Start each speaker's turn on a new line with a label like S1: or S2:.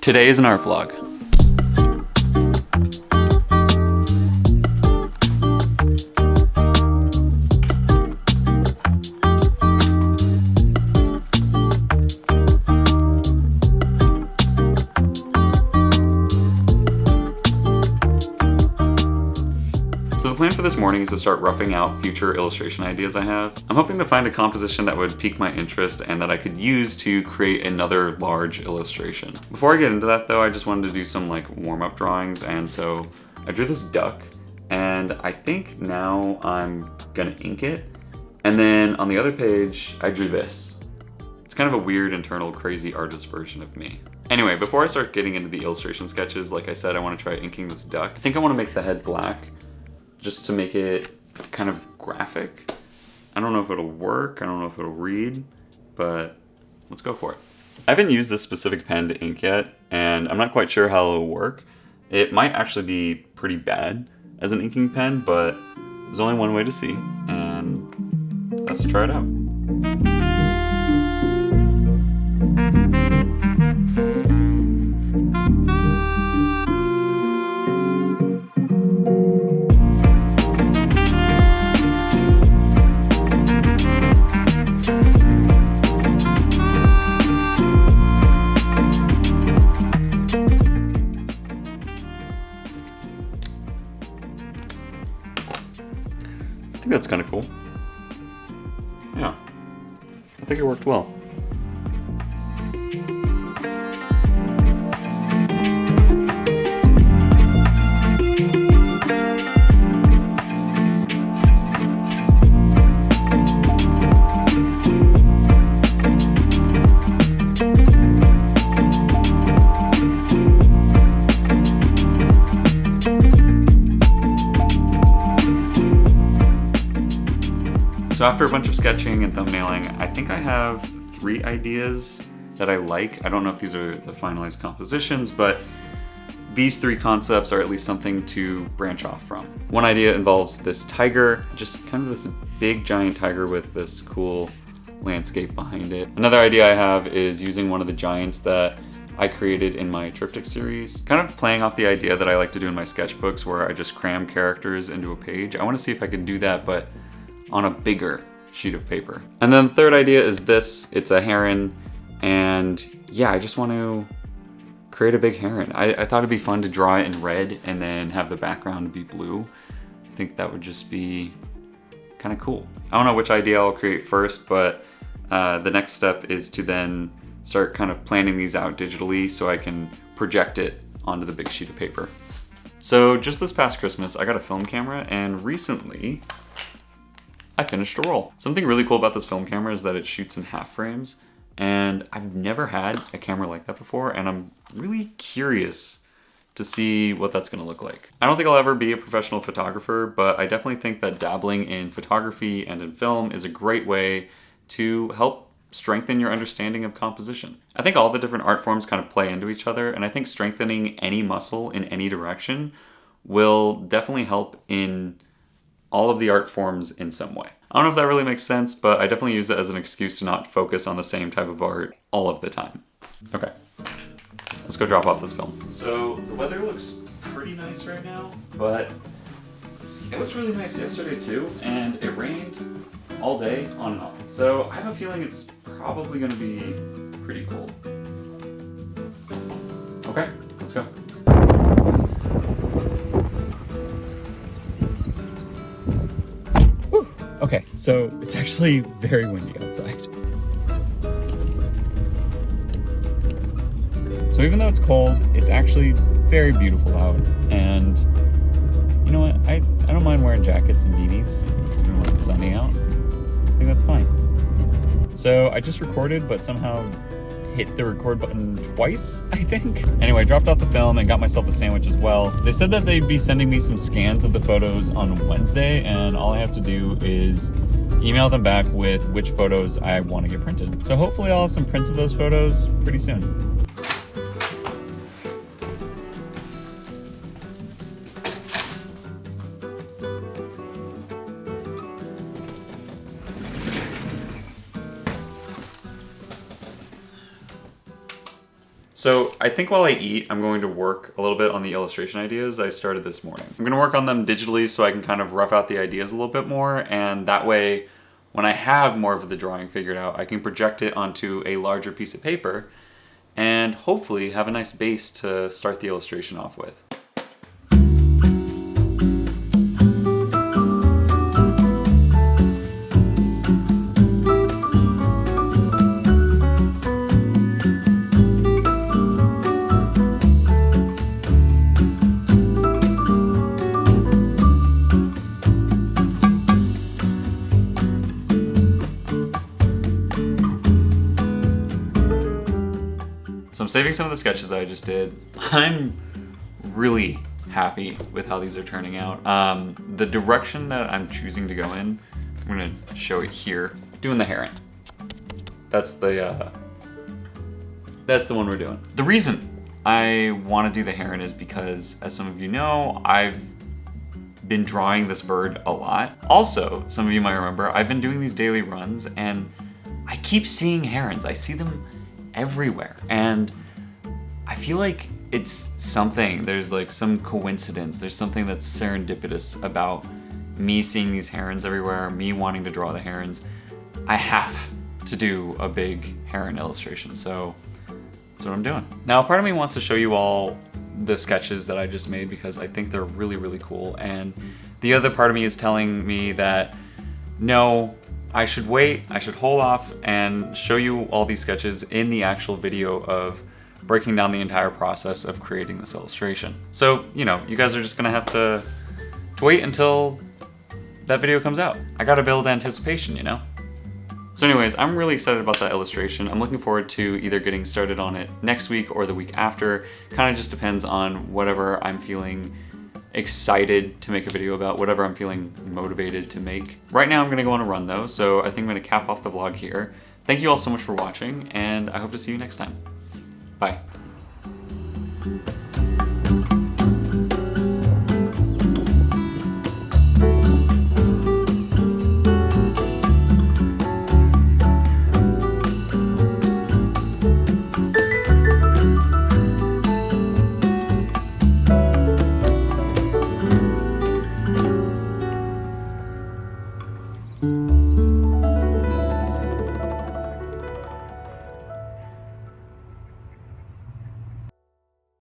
S1: Today is an art vlog. So the plan for this morning is to start roughing out future illustration ideas I have. I'm hoping to find a composition that would pique my interest and that I could use to create another large illustration. Before I get into that though, I just wanted to do some like warm-up drawings, and so I drew this duck, and I think now I'm gonna ink it. And then on the other page, I drew this. It's kind of a weird internal crazy artist version of me. Anyway, before I start getting into the illustration sketches, like I said, I want to try inking this duck. I think I want to make the head black, just to make it kind of graphic. I don't know if it'll work, I don't know if it'll read, but let's go for it. I haven't used this specific pen to ink yet, and I'm not quite sure how it'll work. It might actually be pretty bad as an inking pen, but there's only one way to see, and that's to try it out. I think that's kind of cool. Yeah, I think it worked well. So after a bunch of sketching and thumbnailing, I think I have 3 ideas that I like. I don't know if these are the finalized compositions, but these 3 concepts are at least something to branch off from. One idea involves this tiger, just kind of this big giant tiger with this cool landscape behind it. Another idea I have is using one of the giants that I created in my triptych series, kind of playing off the idea that I like to do in my sketchbooks where I just cram characters into a page. I want to see if I can do that, but on a bigger sheet of paper. And then the third idea is this. It's a heron, and yeah, I just want to create a big heron. I thought it'd be fun to draw it in red and then have the background be blue. I think that would just be kind of cool. I don't know which idea I'll create first, but the next step is to then start kind of planning these out digitally so I can project it onto the big sheet of paper. So just this past Christmas, I got a film camera, and recently I finished a roll. Something really cool about this film camera is that it shoots in half frames, and I've never had a camera like that before, and I'm really curious to see what that's gonna look like. I don't think I'll ever be a professional photographer, but I definitely think that dabbling in photography and in film is a great way to help strengthen your understanding of composition. I think all the different art forms kind of play into each other, and I think strengthening any muscle in any direction will definitely help in all of the art forms in some way. I don't know if that really makes sense, but I definitely use it as an excuse to not focus on the same type of art all of the time. Okay, let's go drop off this film. So the weather looks pretty nice right now, but it looked really nice yesterday too, and it rained all day on and off. So I have a feeling it's probably gonna be pretty cool. Okay, let's go. Okay, so it's actually very windy outside. So even though it's cold, it's actually very beautiful out. And you know what? I don't mind wearing jackets and beanies even when it's sunny out. I think that's fine. So I just recorded, but somehow hit the record button twice, I think. Anyway, I dropped off the film and got myself a sandwich as well. They said that they'd be sending me some scans of the photos on Wednesday, and all I have to do is email them back with which photos I want to get printed. So hopefully I'll have some prints of those photos pretty soon. So I think while I eat, I'm going to work a little bit on the illustration ideas I started this morning. I'm gonna work on them digitally so I can kind of rough out the ideas a little bit more, and that way, when I have more of the drawing figured out, I can project it onto a larger piece of paper and hopefully have a nice base to start the illustration off with. So I'm saving some of the sketches that I just did. I'm really happy with how these are turning out. The direction that I'm choosing to go in, I'm gonna show it here. Doing the Heron. That's the one we're doing. The reason I wanna do the Heron is because, as some of you know, I've been drawing this bird a lot. Also, some of you might remember, I've been doing these daily runs and I keep seeing herons. I see them everywhere, and I feel like it's something, there's like some coincidence, there's something that's serendipitous about me seeing these herons everywhere, me wanting to draw the herons. I have to do a big heron illustration, so that's what I'm doing. Now, part of me wants to show you all the sketches that I just made because I think they're really, really cool, and the other part of me is telling me that no, I should wait, I should hold off and show you all these sketches in the actual video of breaking down the entire process of creating this illustration. So, you know, you guys are just gonna have to wait until that video comes out. I gotta build anticipation, you know? So anyways, I'm really excited about that illustration. I'm looking forward to either getting started on it next week or the week after. Kind of just depends on whatever I'm feeling excited to make a video about, whatever I'm feeling motivated to make. Right now I'm gonna go on a run though, so I think I'm gonna cap off the vlog here. Thank you all so much for watching, and I hope to see you next time. Bye.